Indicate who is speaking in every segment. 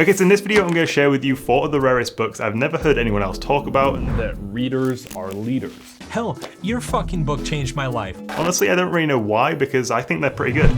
Speaker 1: Okay, so in this video I'm going to share with you 4 of the rarest books I've never heard anyone else talk about.
Speaker 2: That readers are leaders.
Speaker 3: Hell, your fucking book changed my life.
Speaker 1: Honestly, I don't really know why, because I think they're pretty good.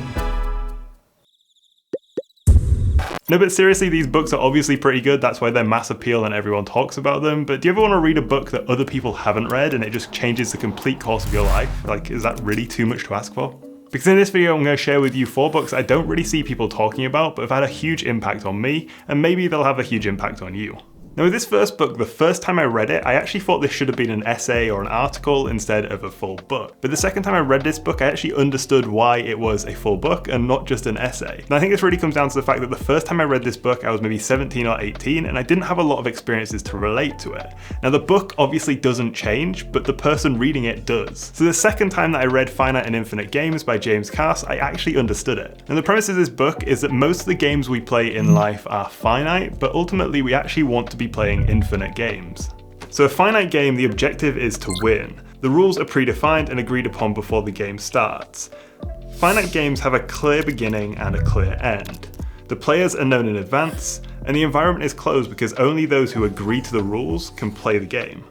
Speaker 1: No, but seriously, these books are obviously pretty good, that's why they're mass appeal and everyone talks about them, but do you ever want to read a book that other people haven't read and it just changes the complete course of your life? Like, is that really too much to ask for? Because in this video I'm going to share with you 4 books I don't really see people talking about but have had a huge impact on me, and maybe they'll have a huge impact on you. Now with this first book, the first time I read it, I actually thought this should have been an essay or an article instead of a full book. But the second time I read this book, I actually understood why it was a full book and not just an essay. And I think this really comes down to the fact that the first time I read this book, I was maybe 17 or 18, and I didn't have a lot of experiences to relate to it. Now the book obviously doesn't change, but the person reading it does. So the second time that I read Finite and Infinite Games by James Cass, I actually understood it. And the premise of this book is that most of the games we play in life are finite, but ultimately we actually want to be playing infinite games. So a finite game, the objective is to win. The rules are predefined and agreed upon before the game starts. Finite games have a clear beginning and a clear end. The players are known in advance, and the environment is closed because only those who agree to the rules can play the game.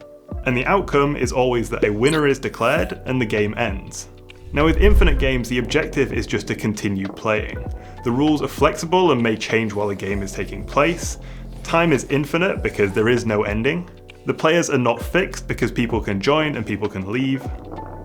Speaker 1: And the outcome is always that a winner is declared and the game ends. Now with infinite games, the objective is just to continue playing. The rules are flexible and may change while the game is taking place. Time is infinite because there is no ending. The players are not fixed because people can join and people can leave.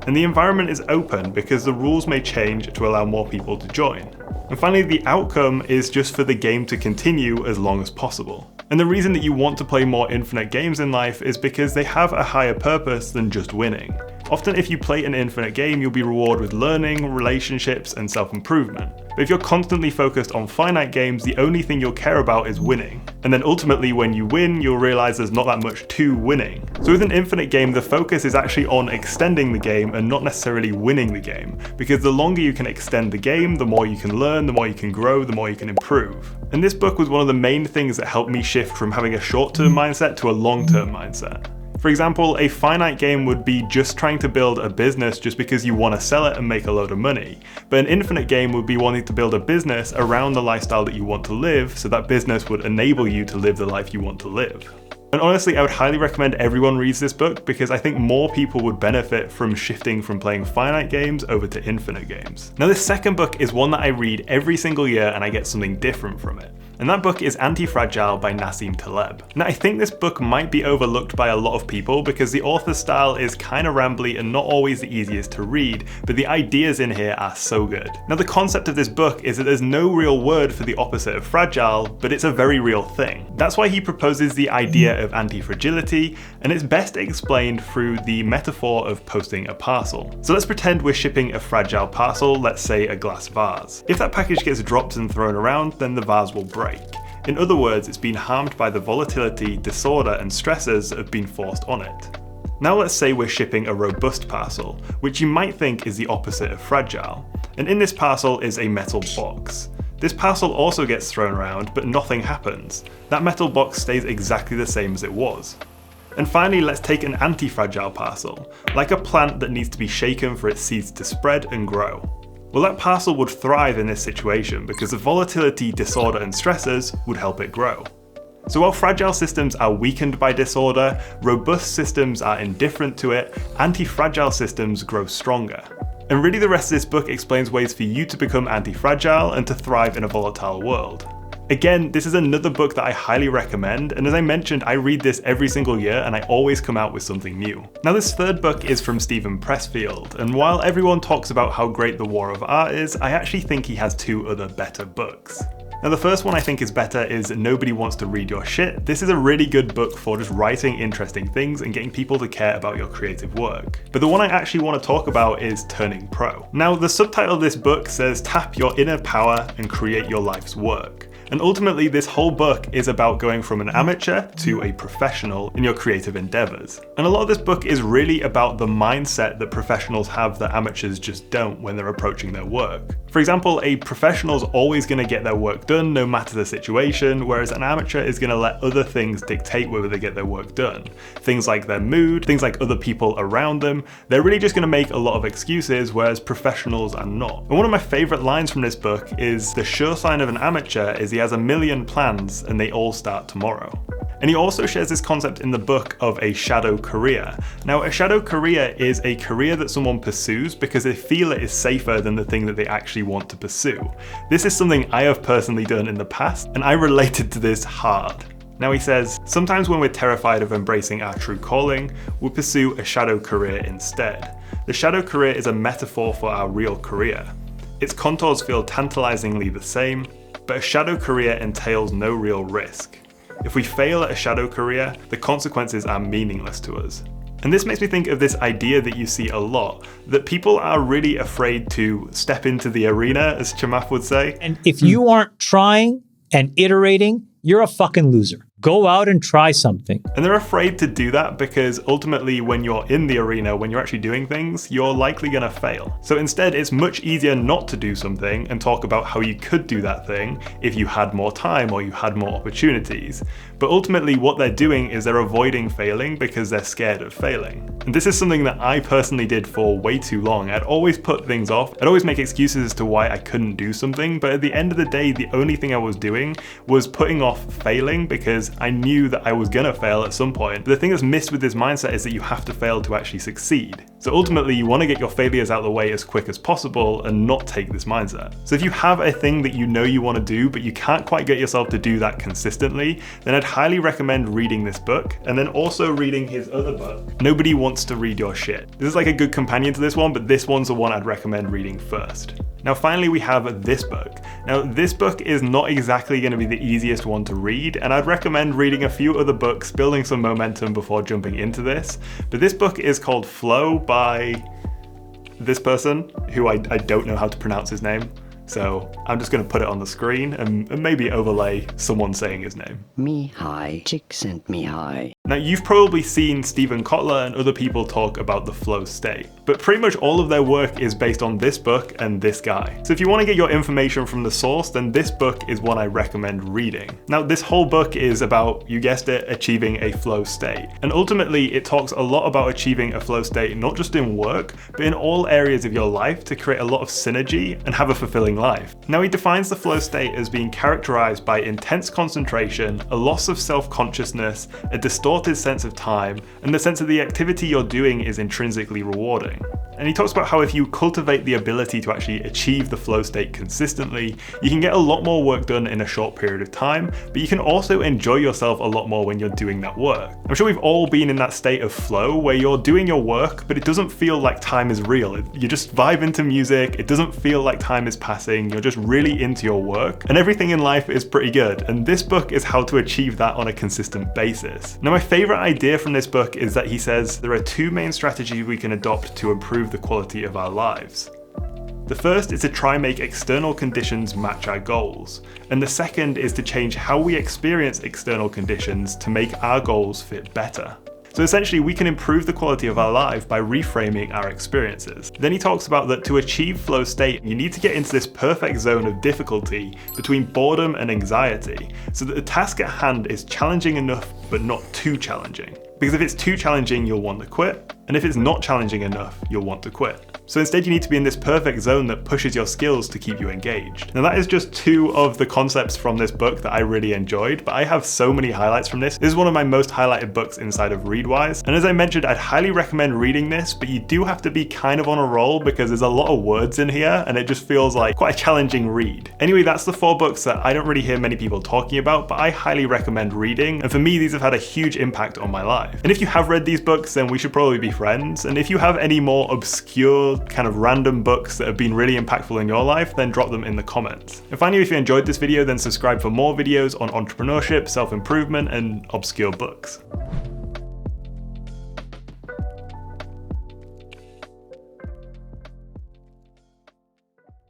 Speaker 1: And the environment is open because the rules may change to allow more people to join. And finally, the outcome is just for the game to continue as long as possible. And the reason that you want to play more infinite games in life is because they have a higher purpose than just winning. Often if you play an infinite game, you'll be rewarded with learning, relationships, and self-improvement. But if you're constantly focused on finite games, the only thing you'll care about is winning. And then ultimately when you win, you'll realize there's not that much to winning. So with an infinite game, the focus is actually on extending the game and not necessarily winning the game. Because the longer you can extend the game, the more you can learn, the more you can grow, the more you can improve. And this book was one of the main things that helped me shift from having a short-term mindset to a long-term mindset. For example, a finite game would be just trying to build a business just because you want to sell it and make a load of money. But an infinite game would be wanting to build a business around the lifestyle that you want to live, so that business would enable you to live the life you want to live. And honestly, I would highly recommend everyone reads this book because I think more people would benefit from shifting from playing finite games over to infinite games. Now this second book is one that I read every single year and I get something different from it. And that book is Anti-Fragile by Nassim Taleb. Now I think this book might be overlooked by a lot of people because the author's style is kind of rambly and not always the easiest to read, but the ideas in here are so good. Now the concept of this book is that there's no real word for the opposite of fragile, but it's a very real thing. That's why he proposes the idea of anti-fragility, and it's best explained through the metaphor of posting a parcel. So let's pretend we're shipping a fragile parcel, let's say a glass vase. If that package gets dropped and thrown around, then the vase will break. In other words, it's been harmed by the volatility, disorder, and stresses that have been forced on it. Now let's say we're shipping a robust parcel, which you might think is the opposite of fragile. And in this parcel is a metal box. This parcel also gets thrown around, but nothing happens. That metal box stays exactly the same as it was. And finally, let's take an anti-fragile parcel, like a plant that needs to be shaken for its seeds to spread and grow. Well, that parcel would thrive in this situation because the volatility, disorder, and stresses would help it grow. So while fragile systems are weakened by disorder, robust systems are indifferent to it, anti-fragile systems grow stronger. And really the rest of this book explains ways for you to become anti-fragile and to thrive in a volatile world. Again, this is another book that I highly recommend, and as I mentioned, I read this every single year and I always come out with something new. Now this third book is from Steven Pressfield, and while everyone talks about how great The War of Art is, I actually think he has 2 other better books. Now the first one I think is better is Nobody Wants to Read Your Shit. This is a really good book for just writing interesting things and getting people to care about your creative work. But the one I actually want to talk about is Turning Pro. Now the subtitle of this book says tap your inner power and create your life's work. And ultimately this whole book is about going from an amateur to a professional in your creative endeavors. And a lot of this book is really about the mindset that professionals have that amateurs just don't when they're approaching their work. For example, a professional's always going to get their work done no matter the situation, whereas an amateur is going to let other things dictate whether they get their work done. Things like their mood, things like other people around them, they're really just going to make a lot of excuses, whereas professionals are not. And one of my favorite lines from this book is, the sure sign of an amateur is the he has a million plans and they all start tomorrow. And he also shares this concept in the book of a shadow career. Now, a shadow career is a career that someone pursues because they feel it is safer than the thing that they actually want to pursue. This is something I have personally done in the past, and I related to this hard. Now he says, sometimes when we're terrified of embracing our true calling, we'll pursue a shadow career instead. The shadow career is a metaphor for our real career. Its contours feel tantalizingly the same, but a shadow career entails no real risk. If we fail at a shadow career, the consequences are meaningless to us. And this makes me think of this idea that you see a lot, that people are really afraid to step into the arena, as Chamath would say.
Speaker 4: And if you aren't trying and iterating, you're a fucking loser. Go out and try something.
Speaker 1: And they're afraid to do that because ultimately when you're in the arena, when you're actually doing things, you're likely gonna fail. So instead, it's much easier not to do something and talk about how you could do that thing if you had more time or you had more opportunities. But ultimately what they're doing is they're avoiding failing because they're scared of failing. And this is something that I personally did for way too long. I'd always put things off. I'd always make excuses as to why I couldn't do something. But at the end of the day, the only thing I was doing was putting off failing because I knew that I was gonna fail at some point. But the thing that's missed with this mindset is that you have to fail to actually succeed. So ultimately you wanna get your failures out of the way as quick as possible and not take this mindset. So if you have a thing that you know you wanna do, but you can't quite get yourself to do that consistently, then I'd highly recommend reading this book and then also reading his other book, Nobody Wants to Read Your Shit. This is like a good companion to this one, but this one's the one I'd recommend reading first. Now finally we have this book. Now this book is not exactly going to be the easiest one to read, and I'd recommend reading a few other books, building some momentum before jumping into this. But this book is called Flow by this person, who I don't know how to pronounce his name. So I'm just going to put it on the screen and maybe overlay someone saying his name.
Speaker 5: Mihai, Csikszentmihalyi.
Speaker 1: Now you've probably seen Stephen Kotler and other people talk about the flow state, but pretty much all of their work is based on this book and this guy. So if you want to get your information from the source, then this book is one I recommend reading. Now this whole book is about, you guessed it, achieving a flow state. And ultimately it talks a lot about achieving a flow state, not just in work, but in all areas of your life to create a lot of synergy and have a fulfilling life. Now he defines the flow state as being characterized by intense concentration, a loss of self-consciousness, a distorted sense of time, and the sense that the activity you're doing is intrinsically rewarding. And he talks about how if you cultivate the ability to actually achieve the flow state consistently, you can get a lot more work done in a short period of time, but you can also enjoy yourself a lot more when you're doing that work. I'm sure we've all been in that state of flow where you're doing your work, but it doesn't feel like time is real. You just vibe into music, it doesn't feel like time is passing, you're just really into your work, and everything in life is pretty good. And this book is how to achieve that on a consistent basis. Now my favorite idea from this book is that he says there are two main strategies we can adopt to improve the quality of our lives. The first is to try and make external conditions match our goals, and the second is to change how we experience external conditions to make our goals fit better. So essentially we can improve the quality of our life by reframing our experiences. Then he talks about that to achieve flow state, you need to get into this perfect zone of difficulty between boredom and anxiety, so that the task at hand is challenging enough but not too challenging. Because if it's too challenging, you'll want to quit, and if it's not challenging enough, you'll want to quit. So instead you need to be in this perfect zone that pushes your skills to keep you engaged. Now that is just two of the concepts from this book that I really enjoyed, but I have so many highlights from this. This is one of my most highlighted books inside of Readwise. And as I mentioned, I'd highly recommend reading this, but you do have to be kind of on a roll because there's a lot of words in here and it just feels like quite a challenging read. Anyway, that's the 4 books that I don't really hear many people talking about, but I highly recommend reading. And for me, these have had a huge impact on my life. And if you have read these books, then we should probably be friends. And if you have any more obscure kind of random books that have been really impactful in your life, then drop them in the comments. And finally, if you enjoyed this video, then subscribe for more videos on entrepreneurship, self-improvement, and obscure books.